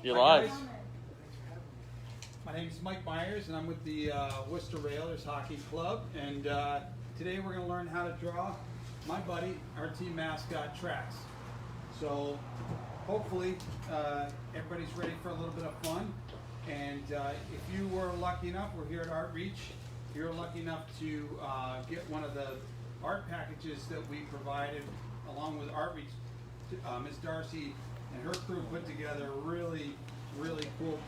You're live. My name is Mike Myers, and I'm with the Worcester Railers Hockey Club. And today we're going to learn how to draw my buddy, our team mascot, Trax. So hopefully everybody's ready for a little bit of fun. And if you were lucky enough, we're here at ArtReach. If you're lucky enough to get one of the art packages that we provided along with ArtReach, Miss Darcy and her crew put together a really cool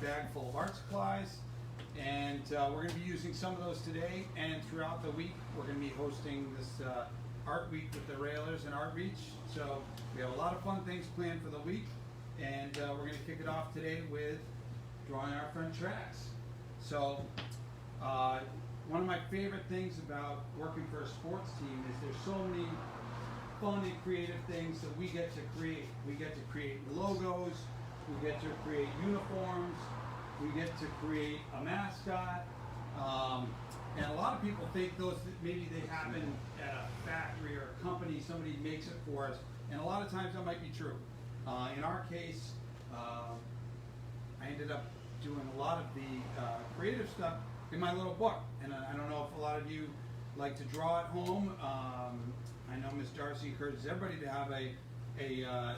bag full of art supplies, and we're going to be using some of those today, and throughout the week we're going to be hosting this art week with the Railers and ArtReach. So we have a lot of fun things planned for the week, and we're going to kick it off today with drawing our friend Trax. So one of my favorite things about working for a sports team is there's so many fun and creative things that we get to create. We get to create logos, we get to create uniforms, we get to create a mascot, and a lot of people think those maybe they happen at a factory or a company, somebody makes it for us, and a lot of times that might be true. In our case, I ended up doing a lot of the creative stuff in my little book, and I don't know if a lot of you like to draw at home. I know Miss Darcy encourages everybody to have a little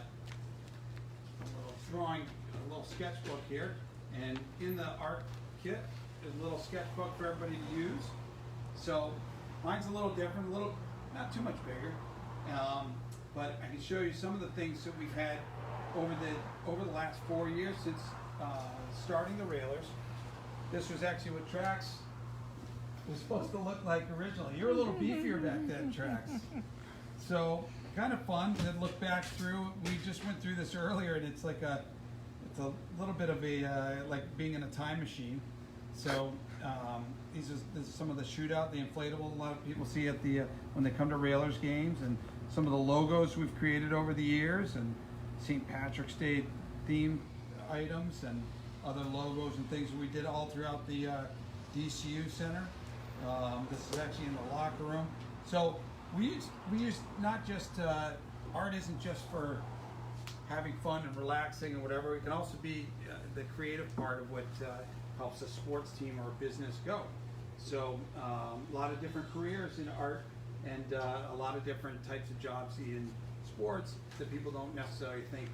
drawing, a little sketchbook here, and in the art kit there's a little sketchbook for everybody to use. So mine's a little different, not too much bigger, but I can show you some of the things that we've had over the last 4 years since starting the Railers. This was actually what Trax was supposed to look like originally. You were a little beefier back then, Trax. So kind of fun to look back through. We just went through this earlier, and it's a little bit of a like being in a time machine. So this is some of the shootout, the inflatable. A lot of people see at the when they come to Railers games, and some of the logos we've created over the years, and St. Patrick's Day themed items and other logos and things we did all throughout the DCU Center. This is actually in the locker room. So we use not just art isn't just for having fun and relaxing and whatever. It can also be the creative part of what helps a sports team or a business go. So a lot of different careers in art, and a lot of different types of jobs in sports that people don't necessarily think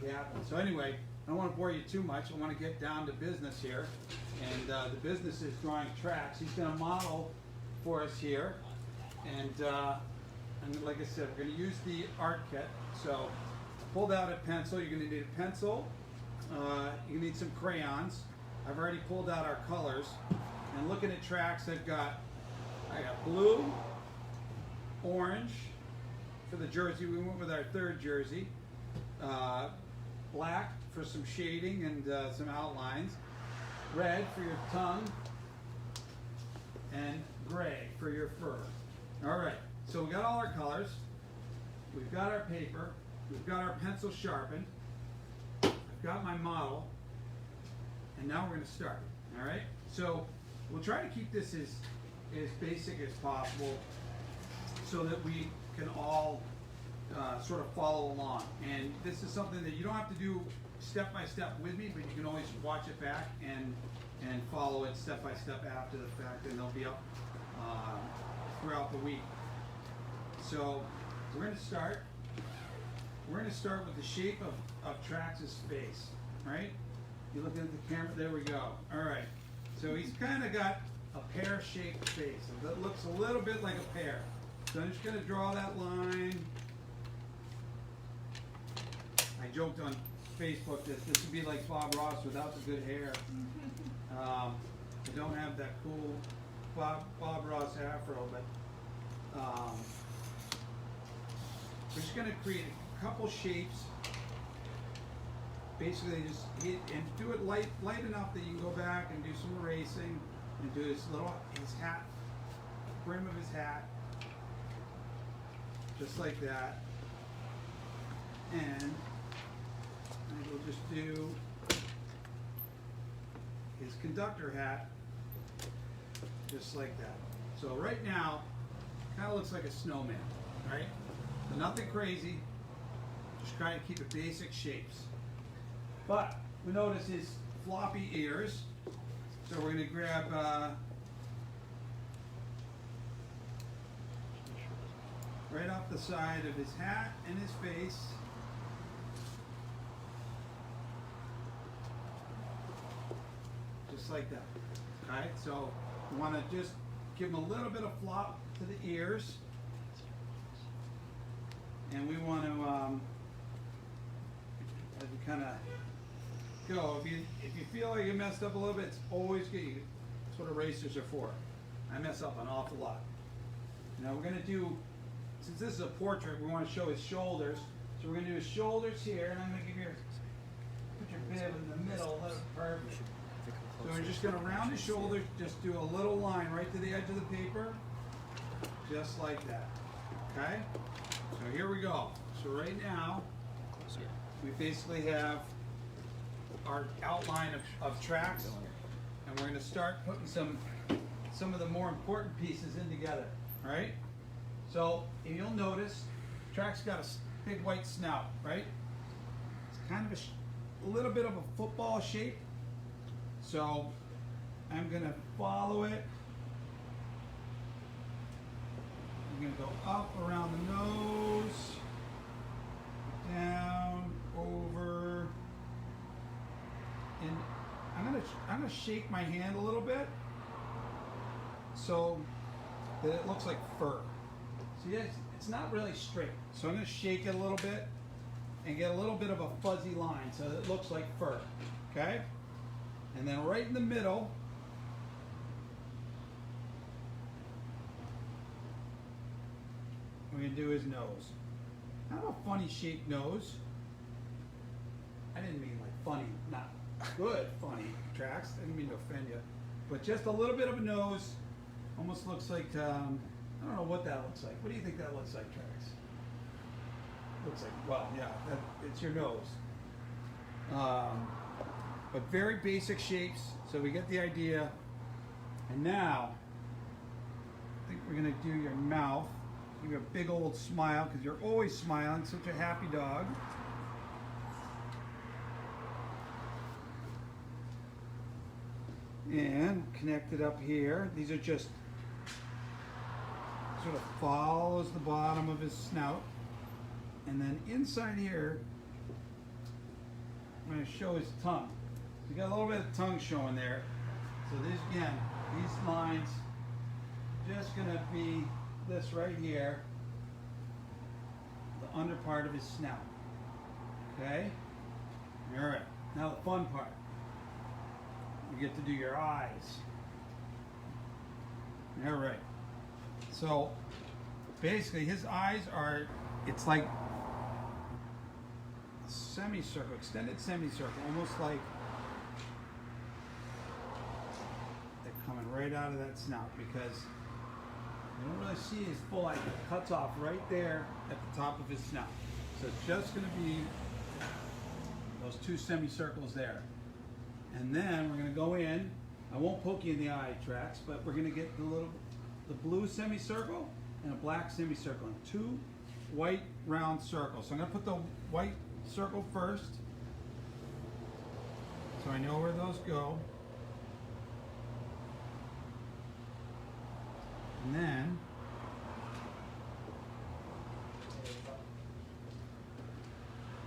happen. So anyway, I don't want to bore you too much. I want to get down to business here, and the business is drawing Trax. He's going to model for us here, and like I said, we're going to use the art kit. So I pulled out a pencil. You're going to need a pencil. You need some crayons. I've already pulled out our colors, and looking at Trax, I got blue, orange for the jersey. We went with our third jersey. Black for some shading and some outlines, red for your tongue, and gray for your fur. All right, so we got all our colors, we've got our paper, we've got our pencil sharpened, I've got my model, and now we're going to start. All right, so we'll try to keep this as basic as possible so that we can all sort of follow along. And this is something that you don't have to do step by step with me, but you can always watch it back and follow it step by step after the fact, and they'll be up throughout the week. So we're going to start with the shape of Trax's face, right? You're looking at the camera, there we go. All right, so he's kind of got a pear-shaped face. That looks a little bit like a pear. So I'm just going to draw that line. I joked on Facebook that this would be like Bob Ross without the good hair. I don't have that cool Bob Ross afro, but we're just going to create a couple shapes. Basically, just hit and do it light enough that you can go back and do some erasing and do his hat, brim of his hat, just like that. And we'll just do his conductor hat, just like that. So right now, kind of looks like a snowman, right? So nothing crazy, Just trying to keep it basic shapes. But we notice his floppy ears. So we're going to grab right off the side of his hat and his face. Just like that. Alright, so we want to just give him a little bit of flop to the ears. And we want to, as we kind of go, if you feel like you messed up a little bit, it's always good. That's what erasers are for. I mess up an awful lot. Now we're going to do, since this is a portrait, we want to show his shoulders. So we're going to do his shoulders here, and I'm going to give your, put your bib in the middle. That's perfect. So we're just going to round his shoulders, just do a little line right to the edge of the paper, just like that. Okay? So here we go. So right now, we basically have our outline of Trax, and we're going to start putting some of the more important pieces in together. All right? So if you'll notice, Trax got a big white snout, right? It's kind of a little bit of a football shape. So I'm going to follow it. I'm going to go up around the nose, down, over, and I'm going to shake my hand a little bit so that it looks like fur. See, it's not really straight. So I'm going to shake it a little bit and get a little bit of a fuzzy line so that it looks like fur. Okay? And then right in the middle, we're going to do his nose. Kind of a funny shaped nose. I didn't mean like funny, not good funny, Trax. I didn't mean to offend you. But just a little bit of a nose. Almost looks like, I don't know what that looks like. What do you think that looks like, Trax? Looks like, well, yeah, it's your nose. But very basic shapes, so we get the idea. And now, I think we're going to do your mouth. Give you a big old smile, because you're always smiling, such a happy dog. And connect it up here. These are just, sort of follows the bottom of his snout. And then inside here, I'm going to show his tongue. You got a little bit of tongue showing there. So this, again, these lines just going to be this right here, the under part of his snout. Okay? All right. Now the fun part. You get to do your eyes. All right. So basically his eyes are, it's like a semicircle, extended semicircle, almost like they're coming right out of that snout, because you don't really see his full eye. It cuts off right there at the top of his snout. So it's just going to be those two semicircles there. And then we're going to go in. I won't poke you in the eye, Trax, but we're going to get the blue semicircle and a black semicircle and two white round circles. So I'm going to put the white circle first, so I know where those go. And then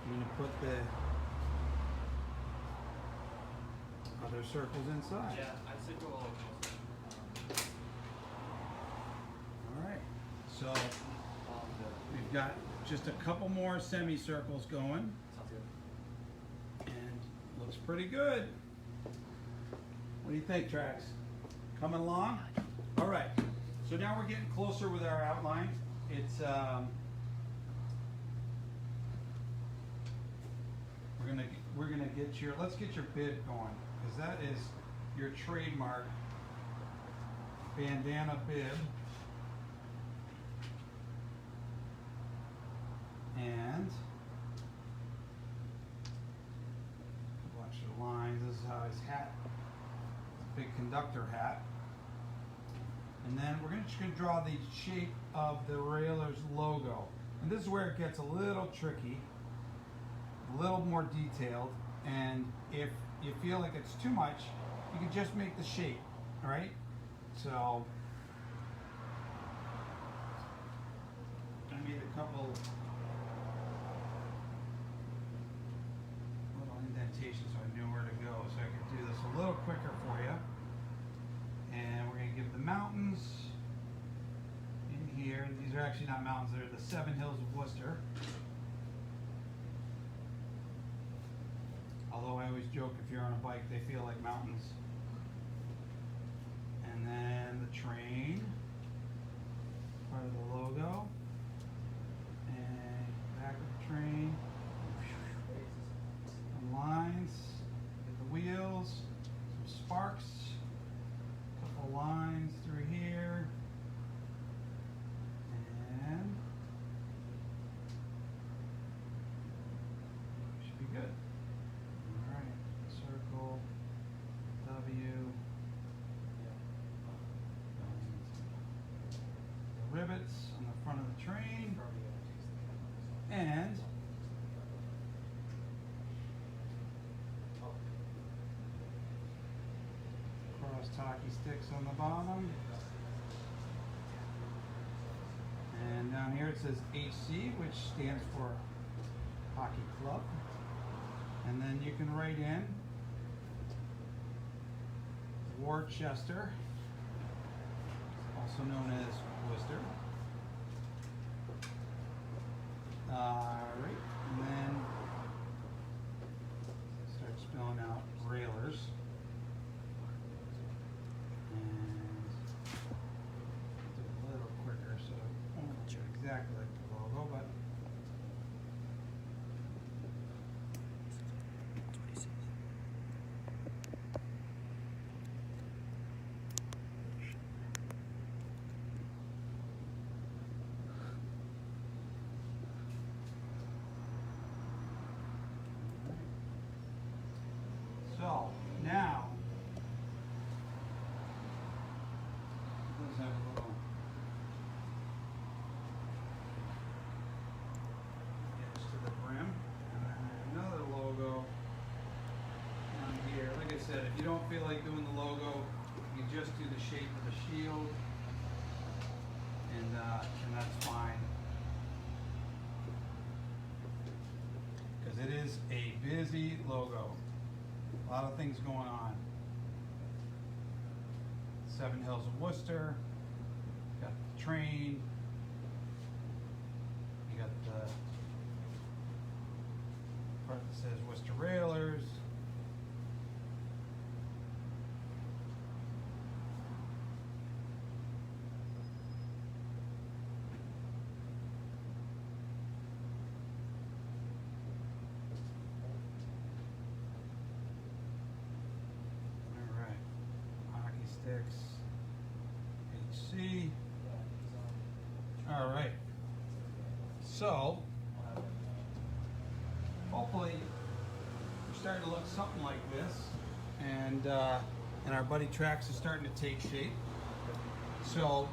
I'm going to put the other circles inside. Yeah, I'd say go a little closer. Alright, so we've got just a couple more semicircles going. Sounds good. And looks pretty good. What do you think, Trax? Coming along? Alright, so now we're getting closer with our outline. It's we're gonna get your, let's get your bib going, because that is your trademark bandana bib. And watch the lines. This is how his hat, it's a big conductor hat. And then we're just going to draw the shape of the Railers logo. And this is where it gets a little tricky. a little more detailed, and if you feel like it's too much, you can just make the shape, all right? So I made a couple little indentations so I knew where to go, so I could do this a little quicker for you. And we're going to give the mountains in here. These are actually not mountains, they're the 7 hills of Worcester. Although I always joke, if you're on a bike, they feel like mountains. And then the train, part of the logo. And back of the train. Some lines, get the wheels, some sparks, a couple lines through here. And should be good. Circle, W, the rivets on the front of the train, and cross hockey sticks on the bottom. And down here it says HC, which stands for Hockey Club. And then you can write in Worcester, also known as Worcester. Right, and then start spelling out Railers. And do it a little quicker so it won't look exactly like the logo, but so now, let's have a little edge to the brim, and then another logo down here. Like I said, if you don't feel like doing the logo, you can just do the shape of the shield, and that's fine. Because it is a busy logo. A lot of things going on. 7 Hills of Worcester. Got the train. You got the part that says Worcester Railers. HC. All right. So, hopefully, we're starting to look something like this, and our buddy Trax is starting to take shape. So,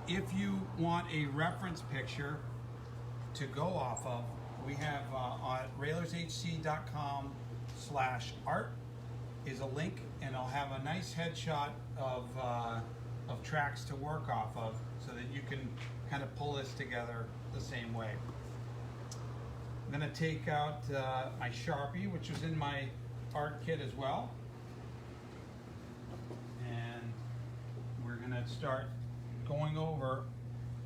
if you want a reference picture to go off of, we have on railershc.com/art is a link, and I'll have a nice headshot of Trax to work off of, so that you can kind of pull this together the same way. I'm going to take out my Sharpie, which was in my art kit as well, and we're going to start going over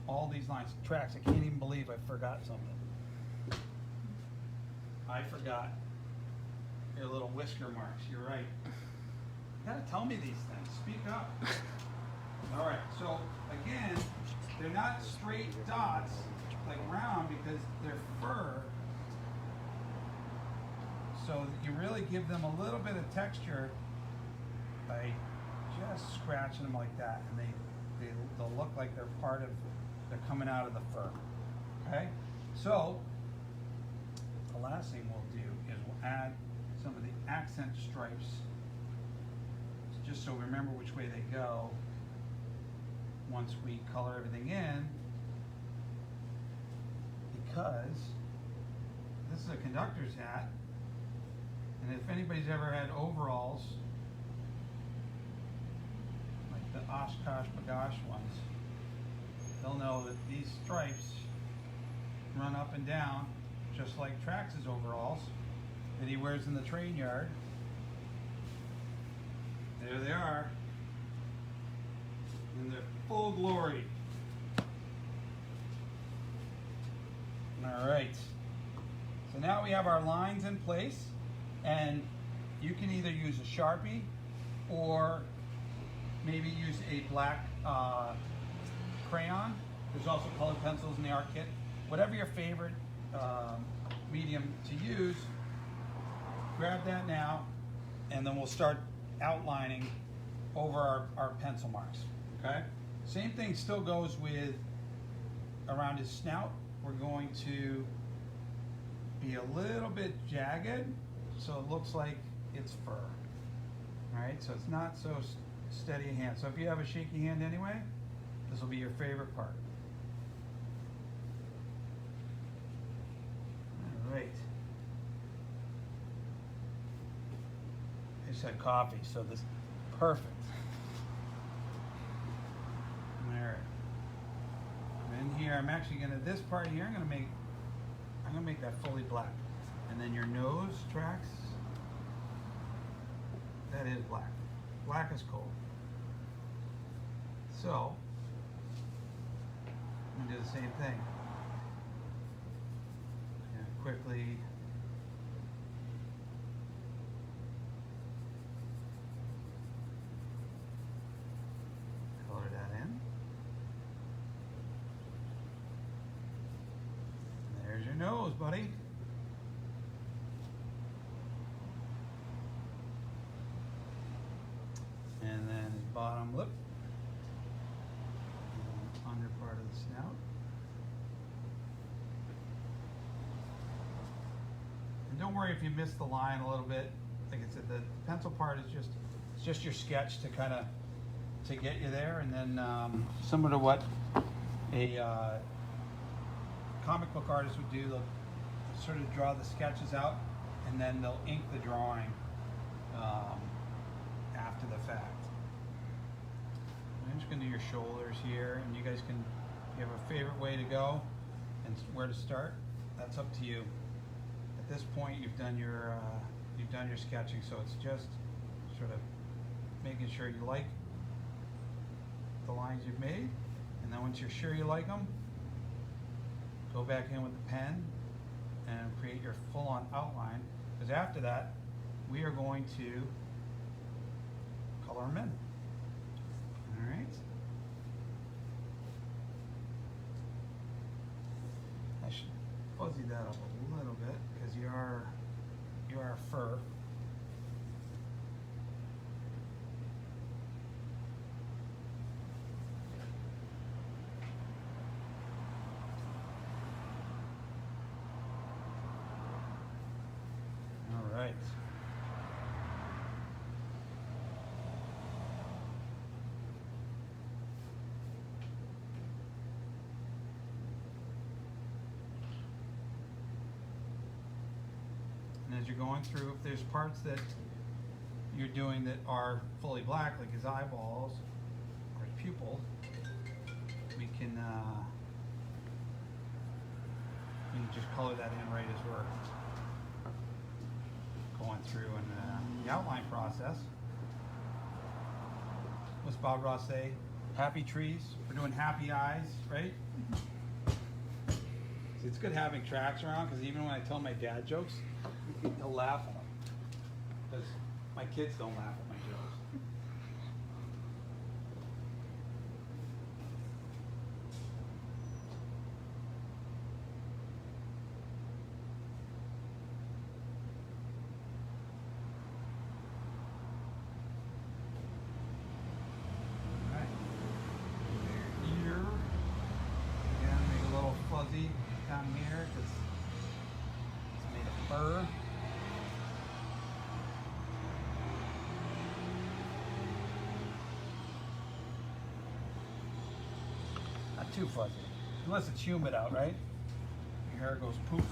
all these lines. Trax, I can't even believe I forgot something. I forgot your little whisker marks. You're right. You gotta tell me these things. Speak up. All right. So again, they're not straight dots like round because they're fur. So you really give them a little bit of texture by just scratching them like that, and they'll look like they're coming out of the fur. Okay. So the last thing we'll do is we'll add some of the accent stripes, just so we remember which way they go once we color everything in, because this is a conductor's hat. And if anybody's ever had overalls, like the Oshkosh Bagosh ones, they'll know that these stripes run up and down just like Trax's overalls that he wears in the train yard. There they are in their full glory. All right, so now we have our lines in place, and you can either use a Sharpie or maybe use a black crayon. There's also colored pencils in the art kit. Whatever your favorite medium to use, grab that now, and then we'll start outlining over our pencil marks, okay? Same thing still goes with around his snout. We're going to be a little bit jagged, so it looks like it's fur. All right, so it's not so steady a hand. So if you have a shaky hand anyway, this will be your favorite part. All right. I just had coffee, so this is perfect. All right. And here, I'm actually gonna, this part here, I'm gonna make that fully black. And then your nose, Trax, that is black. Black is cold. So, I'm gonna do the same thing. And quickly color that in. There's your nose, buddy. And then his bottom lip. And under part of the snout. And don't worry if you miss the line a little bit. Like I said, the pencil part is just your sketch to kind of to get you there, and then similar to what a comic book artist would do, they'll sort of draw the sketches out and then they'll ink the drawing after the fact. I'm just going to do your shoulders here, and you guys can, if you have a favorite way to go and where to start, that's up to you. At this point, you've done your sketching, so it's just sort of making sure you like the lines you've made, and then once you're sure you like them, go back in with the pen and create your full-on outline, because after that we are going to color them in. All right. I should fuzzy that up a little bit because you are fur. All right. And as you're going through, if there's parts that you're doing that are fully black, like his eyeballs or his pupil, we can just color that in right as we're going through in the outline process. What's Bob Ross say? Happy trees. We're doing happy eyes, right? See, it's good having Trax around, because even when I tell my dad jokes, he'll laugh at them. Because my kids don't laugh at my jokes. Down here, because it's made of fur. Not too fuzzy, unless it's humid out, right? Your hair goes poof.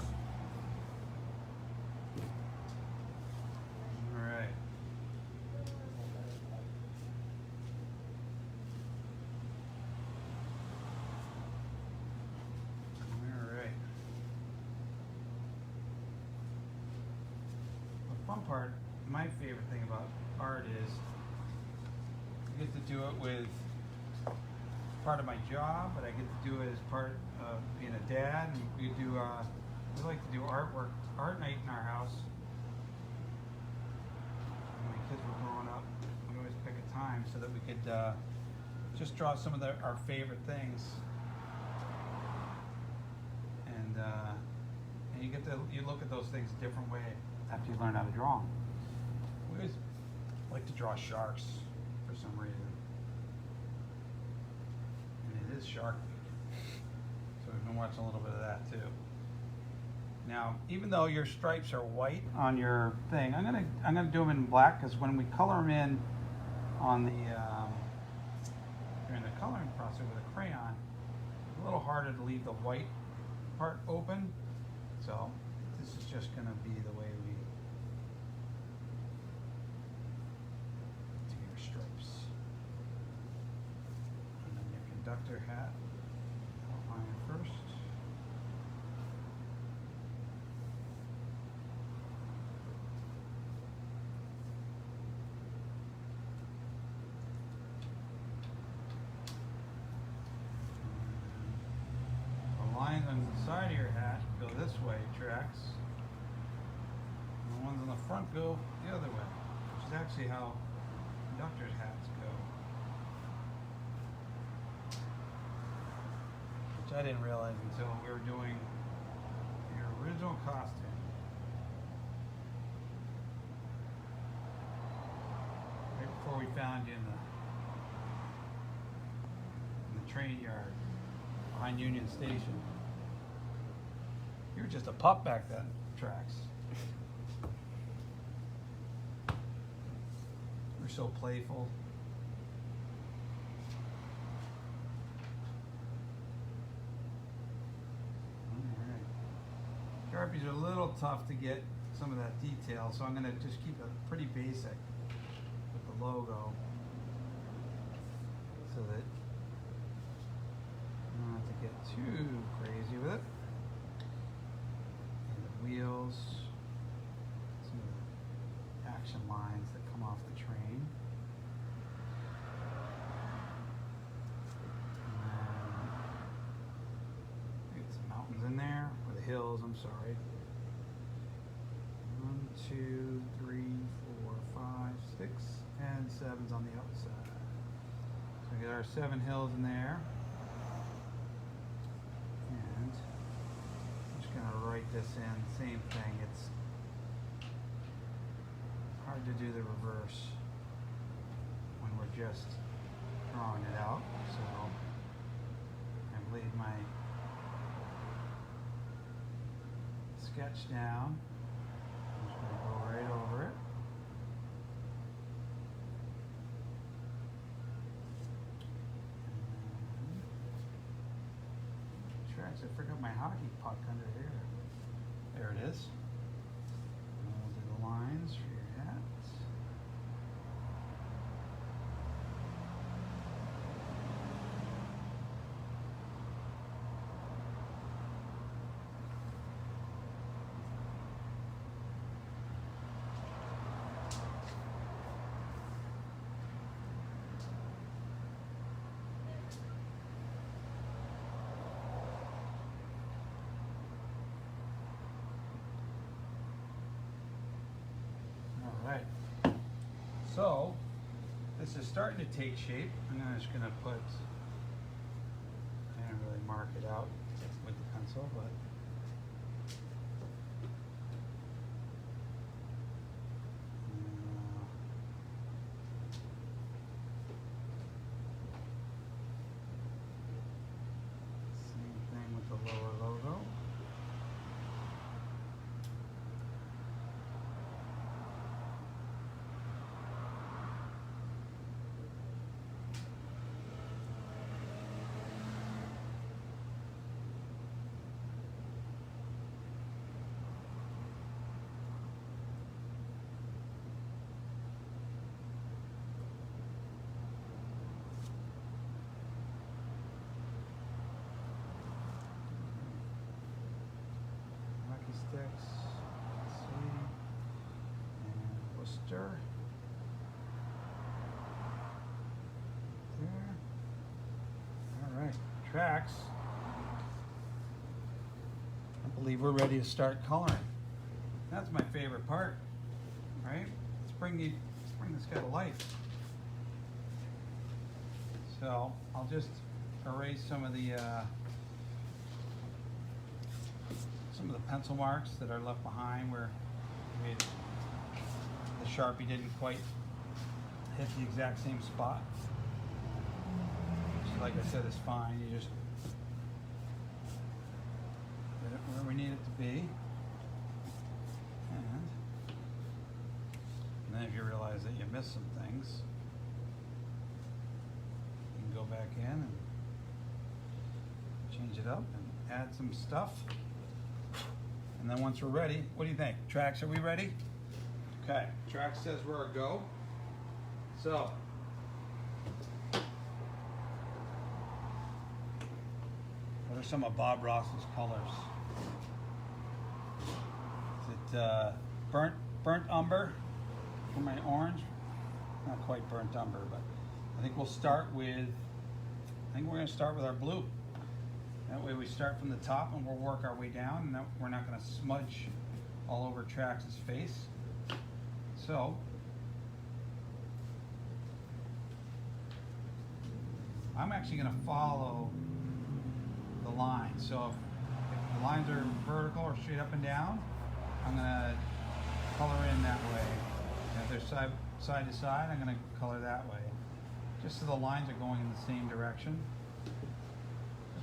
fun part, my favorite thing about art is I get to do it with part of my job, but I get to do it as part of being a dad. And we like to do art night in our house. When my kids were growing up, we always pick a time so that we could just draw some of our favorite things. And you look at those things a different way after you learn how to draw them. We always like to draw sharks for some reason. And it is Shark Week. So we've been watching a little bit of that too. Now, even though your stripes are white on your thing, I'm gonna do them in black, because when we color them in on the during the coloring process with a crayon, it's a little harder to leave the white part open. So this is just gonna be the way we do your stripes. And then your conductor hat, outline first. The lines on the side of your hat go this way, Trax. And the ones on the front go the other way, which is actually how conductors' hats go. Which I didn't realize until we were doing your original costume. Right before we found you in the train yard behind Union Station. You were just a pup back then, Trax. You were so playful. Alright. Sharpies are a little tough to get some of that detail, so I'm going to just keep it pretty basic with the logo so that I don't have to get too crazy with it. And the wheels, some of the action lines that come off the train. And then get some mountains in there, or the hills, I'm sorry. 1, 2, 3, 4, 5, 6, and 7's on the outside. So we get our 7 hills in there. And I'm just going to write this in, same thing. It's hard to do the reverse when we're just drawing it out. So I've laid my sketch down. I'm just going to go right over it. Trax, I forgot my hockey puck under here. There it is. And we'll do the lines for your hat. Alright, so this is starting to take shape. I'm just going to put, I didn't really mark it out with the pencil, but same thing with the lower logo. Sticks. Let's see. Worcester. There. All right, Trax. I believe we're ready to start coloring. That's my favorite part, right? Let's bring this guy to life. So I'll just erase some of the pencil marks that are left behind where the Sharpie didn't quite hit the exact same spot. Which, like I said, is fine. You just get it where we need it to be. And then if you realize that you missed some things, you can go back in and change it up and add some stuff. And then once we're ready, what do you think? Trax, are we ready? Okay, Trax says we're a go. So, what are some of Bob Ross's colors? Is it burnt umber for my orange? Not quite burnt umber, but I think we're going to start with our blue. That way we start from the top and we'll work our way down, and we're not going to smudge all over Trax's face. So, I'm actually going to follow the lines. So if the lines are vertical or straight up and down, I'm going to color in that way. And if they're side to side, I'm going to color that way. Just so the lines are going in the same direction.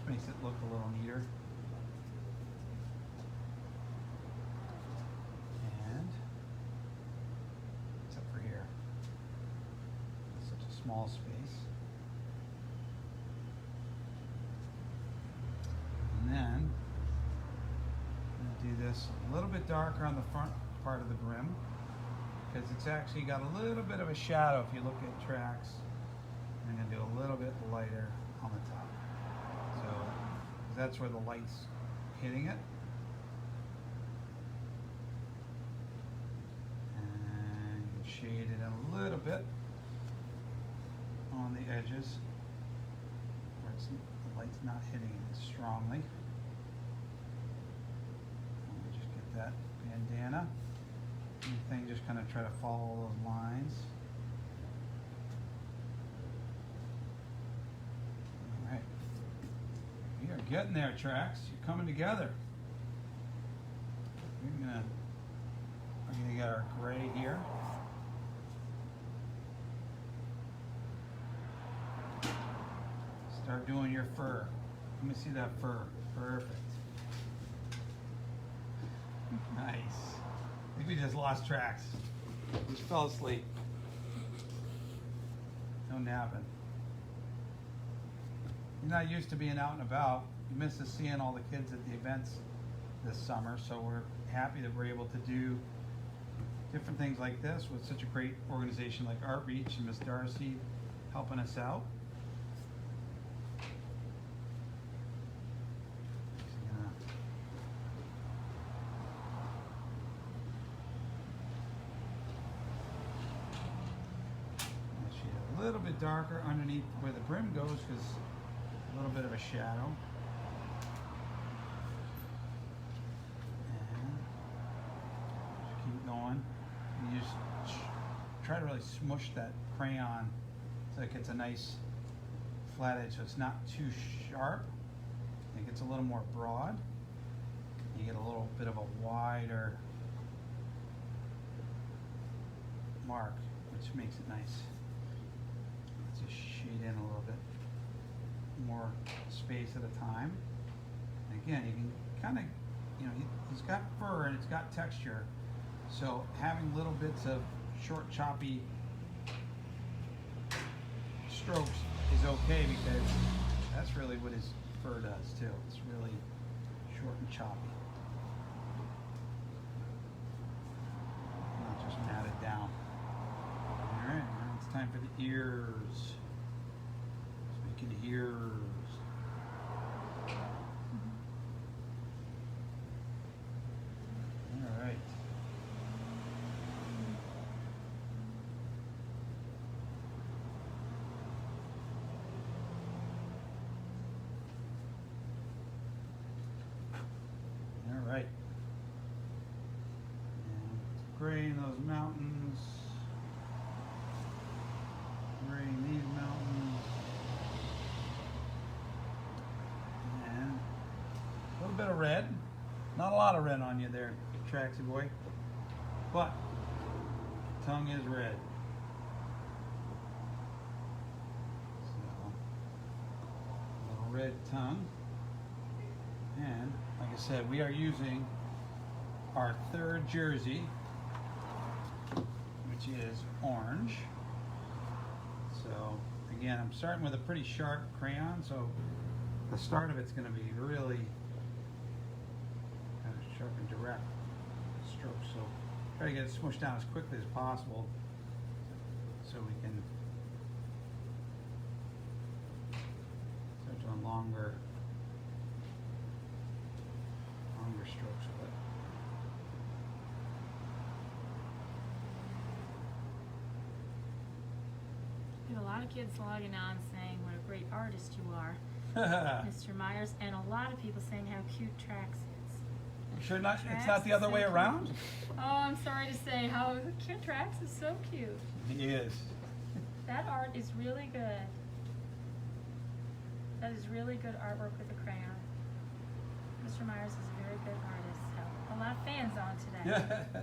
Makes it look a little neater. And except for here, it's such a small space. And then I'm going to do this a little bit darker on the front part of the brim, because it's actually got a little bit of a shadow if you look at Trax. I'm going to do a little bit lighter on the top. So that's where the light's hitting it. And shade it in a little bit on the edges where the light's not hitting it strongly. Just get that bandana. Anything, just kind of try to follow those lines. You're getting there, Trax. You're coming together. We're gonna get our gray here. Start doing your fur. Let me see that fur. Perfect. Nice. I think we just lost Trax. He just fell asleep. No napping. You're not used to being out and about. You miss seeing all the kids at the events this summer, so we're happy that we're able to do different things like this with such a great organization like ArtReach and Miss Darcy helping us out. A little bit darker underneath where the brim goes, because a little bit of a shadow. And just keep going. You just try to really smush that crayon so it gets a nice flat edge, so it's not too sharp. It gets a little more broad. You get a little bit of a wider mark, which makes it nice. Let's just shade in a little bit more space at a time. And again, you can kind of, he's got fur and it's got texture, so having little bits of short, choppy strokes is okay, because that's really what his fur does too. It's really short and choppy. Not just matted down. All right, now it's time for the ears. Let's make it ears. All right. right. And graying those mountains. Graying these mountains. And a little bit of red. Not a lot of red on you there, Traxy boy. But tongue is red. So, a little red tongue. And like I said, we are using our third jersey, which is orange. So again, I'm starting with a pretty sharp crayon, so the start of it's going to be really kind of sharp and direct strokes. So try to get it smushed down as quickly as possible so we can start doing longer strokes with it. We have a lot of kids logging on saying what a great artist you are, Mr. Myers, and a lot of people saying how cute Trax is. Sure, not. Trax It's not the other is way so around. cute. Oh, I'm sorry to say how cute Trax is so cute. He is. That art is really good. That is really good artwork with a crayon. Mr. Myers is a very good artist. So a lot of fans on today.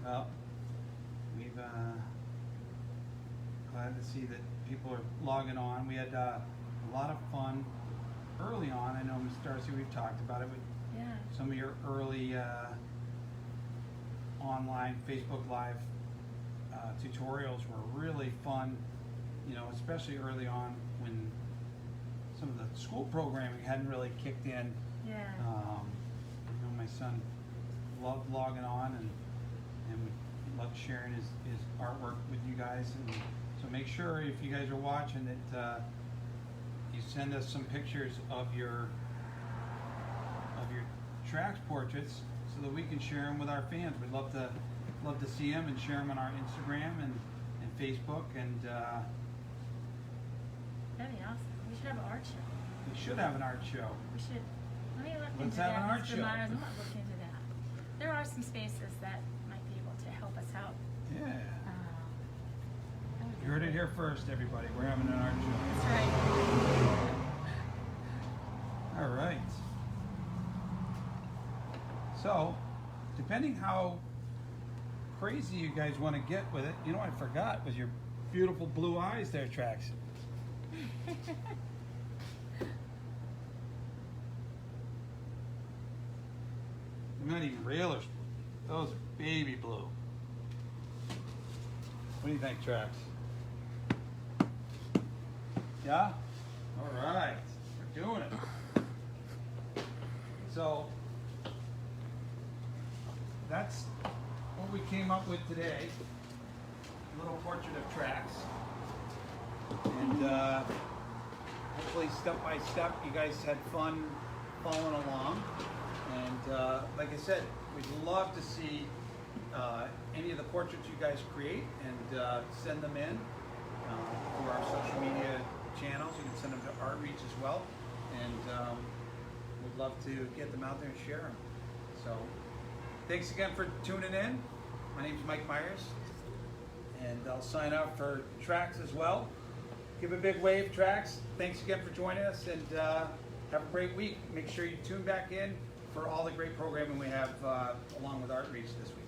Well, we've glad to see that people are logging on. We had a lot of fun early on. I know, Ms. Darcy, we've talked about it with Yeah. some of your early online Facebook Live tutorials were really fun, you know, especially early on when some of the school programming hadn't really kicked in. Yeah. You know, my son loved logging on and loved sharing his artwork with you guys. And so make sure, if you guys are watching, that you send us some pictures of your Trax portraits so that we can share them with our fans. We'd love to see them and share them on our Instagram and Facebook. And That'd be awesome. We should have an art show. we should have an art show. We should. Let me look Let's into have that. an art Mr. show. Myers. I'm gonna look into that. There are some spaces that might be able to help us out. Yeah. That would be You heard it great. here first, everybody. We're having an art show. That's right. All right. So, depending how crazy you guys want to get with it, you know what I forgot was your beautiful blue eyes there, Trax. They're not even Railers. Those are baby blue. What do you think, Trax? Yeah? All right. We're doing it. So, that's what we came up with today. A little portrait of Trax. And hopefully step by step you guys had fun following along. And like I said, we'd love to see any of the portraits you guys create and send them in through our social media channels. You can send them to ArtReach as well. And we'd love to get them out there and share them. So thanks again for tuning in. My name's Mike Myers. And I'll sign up for Trax as well. Give a big wave, Trax. Thanks again for joining us, and have a great week. Make sure you tune back in for all the great programming we have along with ArtReach this week.